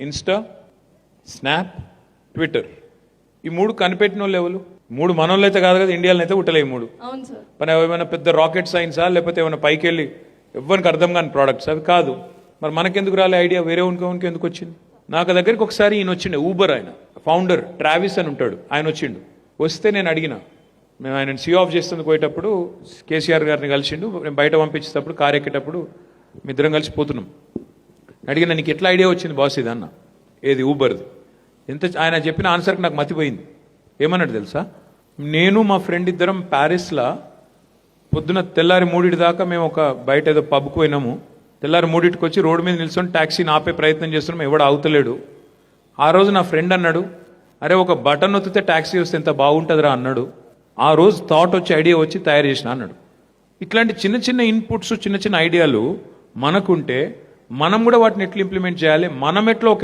Insta, snap, Twitter. ఈ మూడు కనిపెట్టిన వాళ్ళు ఎవరు? మూడు మనోళ్ళు అయితే కాదు కదా, ఇండియాలో అయితే ఉట్టలే ఈ మూడు. అవును సార్. మన ఏమైనా పెద్ద రాకెట్ సైన్సా, లేకపోతే ఏమైనా పైకి వెళ్ళి ఎవరికి అర్థం కాని ప్రోడక్ట్స్ అవి కాదు. మరి మనకెందుకు రాలే ఐడియా? వేరే ఉనికి ఎందుకు వచ్చింది? నాకు దగ్గరికి ఒకసారి ఈయన వచ్చిండే, ఊబర్ ఆయన ఫౌండర్ ట్రావిస్ అని ఉంటాడు, ఆయన వచ్చిండు. వస్తే నేను అడిగిన, మేము ఆయన సీ ఆఫ్ చేస్తుంది పోయేటప్పుడు కేసీఆర్ గారిని కలిసిండు, నేను బయట పంపించేటప్పుడు కారు ఎక్కేటప్పుడు మీ ఇద్దరం కలిసి పోతున్నాం. అడిగిన, నీకు ఎట్లా ఐడియా వచ్చింది బాస్ ఇది అన్న, ఏది ఊబర్ది? ఎంత ఆయన చెప్పిన ఆన్సర్కి నాకు మతిపోయింది. ఏమన్నాడు తెలుసా? నేను మా ఫ్రెండ్ ఇద్దరం ప్యారిస్లో పొద్దున తెల్లారి 3 దాకా మేము ఒక బయట ఏదో పబ్కు పోయినాము. తెల్లారి 3కి వచ్చి రోడ్డు మీద నిల్చొని ట్యాక్సీని ఆపే ప్రయత్నం చేస్తున్నాం, ఎవడు ఆగుతలేడు. ఆ రోజు నా ఫ్రెండ్ అన్నాడు, అరే ఒక బటన్ ఒత్తితే ట్యాక్సీ వస్తే ఎంత బాగుంటుందిరా అన్నాడు. ఆ రోజు థాట్ వచ్చి ఐడియా వచ్చి తయారు చేసిన అన్నాడు. ఇట్లాంటి చిన్న చిన్న ఇన్పుట్స్, చిన్న చిన్న ఐడియాలు మనకుంటే మనం కూడా వాటిని ఎట్లా ఇంప్లిమెంట్ చేయాలి, మనం ఎట్లా ఒక